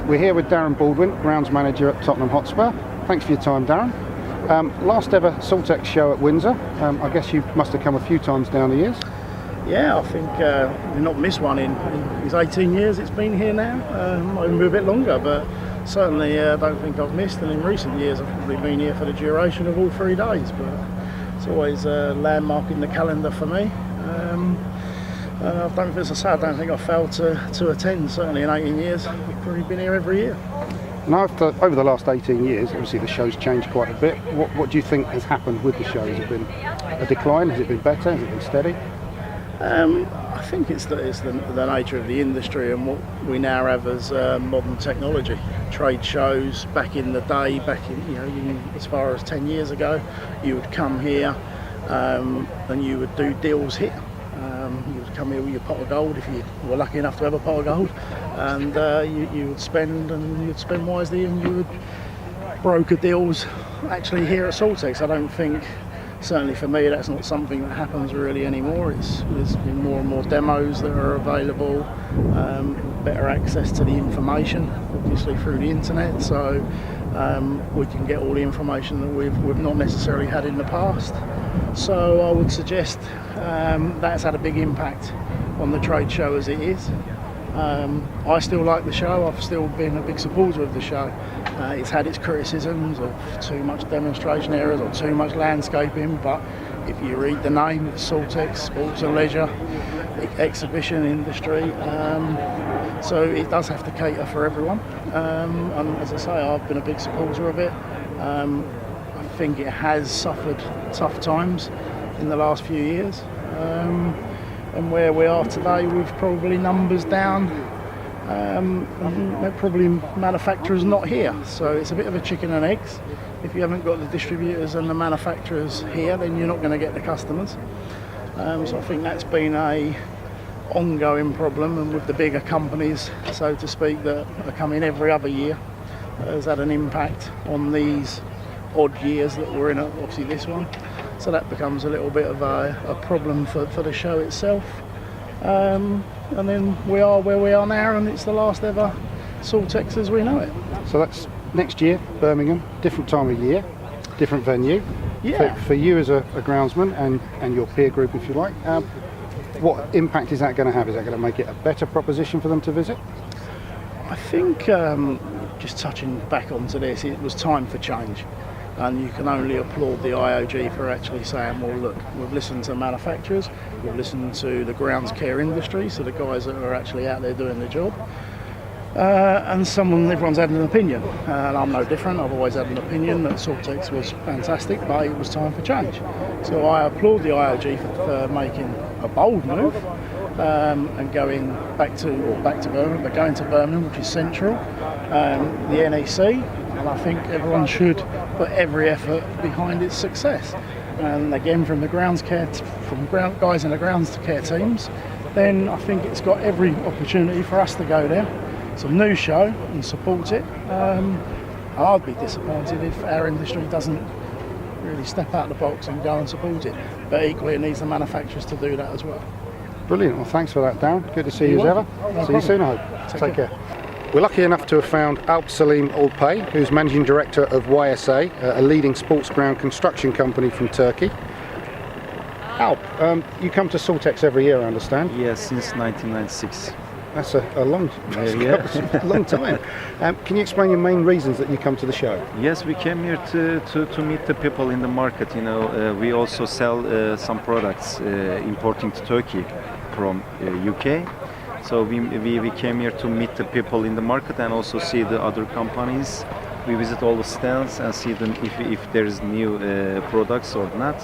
We're here with Darren Baldwin, grounds manager at Tottenham Hotspur. Thanks for your time, Darren. Last ever Saltex show at Windsor. I guess you must have come a few times down the years. Yeah, I think we've not missed one in these 18 years it's been here now. Might even be a bit longer, but certainly I don't think I've missed. And in recent years, I've probably been here for the duration of all 3 days. But it's always a landmark in the calendar for me. I don't think I've failed to attend. Certainly in 18 years, we've probably been here every year. Now, over the last 18 years, obviously the show's changed quite a bit. What do you think has happened with the show? Has it been a decline? Has it been better? Has it been steady? I think it's the nature of the industry and what we now have as modern technology. Trade shows back in the day, as far as 10 years ago, you would come here and you would do deals here. You would come here with your pot of gold if you were lucky enough to have a pot of gold, and you would spend wisely, and you would broker deals actually here at Saltex. I don't think, certainly for me, that's not something that happens really anymore. There's been more and more demos that are available, better access to the information, obviously through the internet, so we can get all the information that we've not necessarily had in the past. So I would suggest that's had a big impact on the trade show as it is. I still like the show. I've still been a big supporter of the show. It's had its criticisms of too much demonstration areas or too much landscaping, but if you read the name, it's Saltex, sports and leisure, exhibition industry, so it does have to cater for everyone. And as I say, I've been a big supporter of it. I think it has suffered tough times in the last few years. And where we are today, with probably numbers down, probably manufacturers not here. So it's a bit of a chicken and eggs. If you haven't got the distributors and the manufacturers here, then you're not going to get the customers. So I think that's been a ongoing problem, and with the bigger companies, so to speak, that are coming every other year, has had an impact on these odd years that we're in, obviously this one. So that becomes a little bit of a problem for the show itself. And then we are where we are now, and it's the last ever Saltex as we know it. So that's next year, Birmingham, different time of year, different venue. Yeah. For you as a groundsman and your peer group, if you like, what impact is that going to have? Is that going to make it a better proposition for them to visit? I think, just touching back onto this, it was time for change. And you can only applaud the IOG for actually saying, well, look, we've listened to manufacturers, we've listened to the grounds care industry, so the guys that are actually out there doing the job. And everyone's had an opinion, and I'm no different. I've always had an opinion that Saltex was fantastic, but it was time for change. So I applaud the IOG for making a bold move and going back to Birmingham, but going to Birmingham, which is central, the NEC, and I think everyone should put every effort behind its success. And again, from the guys in the grounds care teams, then I think it's got every opportunity for us to go there. It's a new show and support it. I'd be disappointed if our industry doesn't really step out of the box and go and support it. But equally, it needs the manufacturers to do that as well. Brilliant. Well, thanks for that, Darren. Good to see you as ever. See you soon, I hope. Take care. We're lucky enough to have found Alp Salim Olpay, who's Managing Director of YSA, a leading sports ground construction company from Turkey. Alp, you come to Saltex every year, I understand? Yes, since 1996. That's a long, long time. Can you explain your main reasons that you come to the show? Yes, we came here to meet the people in the market. We also sell some products importing to Turkey from UK. So we came here to meet the people in the market and also see the other companies. We visit all the stands and see them if there is new products or not.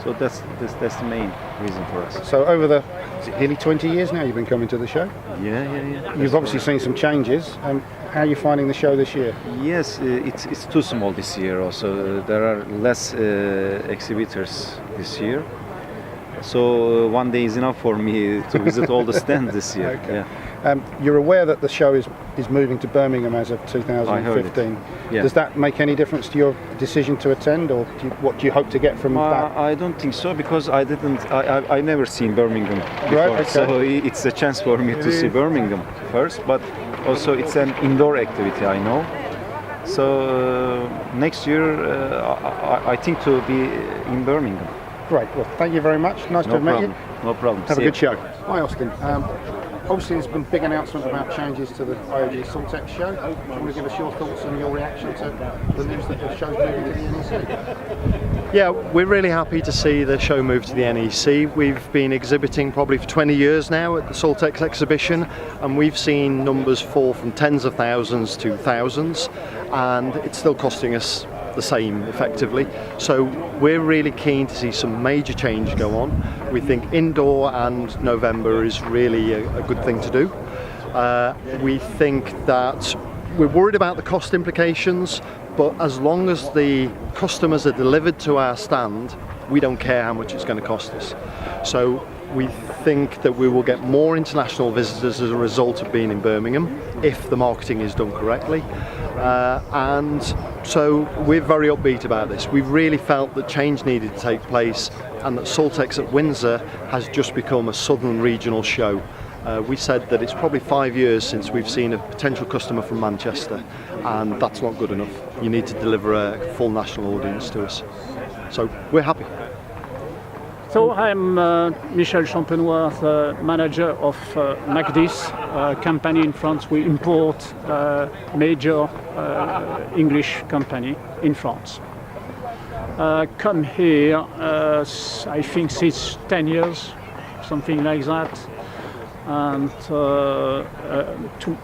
So that's the main reason for us. So over nearly 20 years now you've been coming to the show? Yeah. You've obviously seen some changes. How are you finding the show this year? Yes, it's too small this year also. There are less exhibitors this year. So one day is enough for me to visit all the stands this year. Okay. Yeah. You're aware that the show is moving to Birmingham as of 2015. I heard it. Yeah. Does that make any difference to your decision to attend, or what do you hope to get from that? I don't think so, because I never seen Birmingham before. Right, okay. So it's a chance for me to see Birmingham first, but also it's an indoor activity, I know. So next year I think to be in Birmingham. Great. Well, thank you very much. Nice to have met you. No problem. Have See a good you. show. Hi, Austin. Obviously, there's been big announcements about changes to the IOG SALTEX show. Do you want to give us your thoughts and your reaction to the news that the show's moving to the NEC? Yeah, we're really happy to see the show move to the NEC. We've been exhibiting probably for 20 years now at the SALTEX exhibition, and we've seen numbers fall from tens of thousands to thousands, and it's still costing us the same effectively. So we're really keen to see some major change go on. We think indoor and November is really a good thing to do. We think that we're worried about the cost implications, but as long as the customers are delivered to our stand, we don't care how much it's going to cost us. So we think that we will get more international visitors as a result of being in Birmingham if the marketing is done correctly. And so we're very upbeat about this. We've really felt that change needed to take place, and that SALTEX at Windsor has just become a southern regional show. We said that it's probably 5 years since we've seen a potential customer from Manchester, and that's not good enough. You need to deliver a full national audience to us. So we're happy. So I'm Michel Champenois, the manager of MACDIS, a company in France. We import major English company in France. Come here, I think since 10 years, something like that, and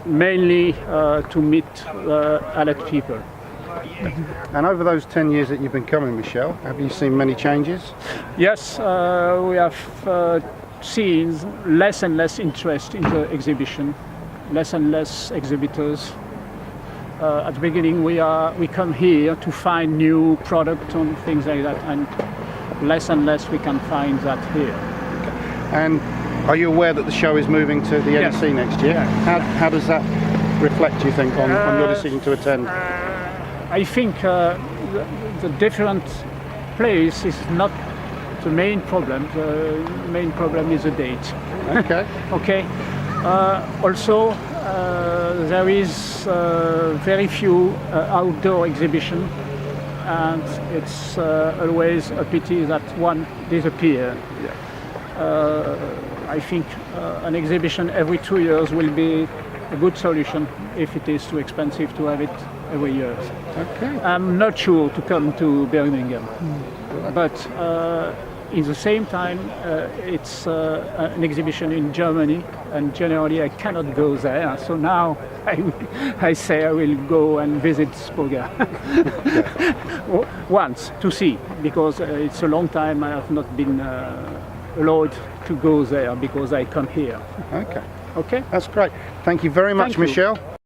mainly to meet allied people. And over those 10 years that you've been coming, Michel, have you seen many changes? Yes, we have seen less and less interest in the exhibition, less and less exhibitors. At the beginning, we come here to find new product and things like that, and less we can find that here. Okay. And are you aware that the show is moving to the Yes. NEC next year? Yeah. How does that reflect, do you think, on your decision to attend? I think the different place is not the main problem. The main problem is the date. Okay. Okay. Also, there is very few outdoor exhibition, and it's always a pity that one disappear. I think an exhibition every 2 years will be a good solution if it is too expensive to have it every year. Okay. I'm not sure to come to Birmingham, but in the same time, it's an exhibition in Germany, and generally I cannot go there. So now I say I will go and visit Spoga once to see, because it's a long time I have not been allowed to go there because I come here. Okay. Okay. That's great. Thank you very much, Thank you. Michel.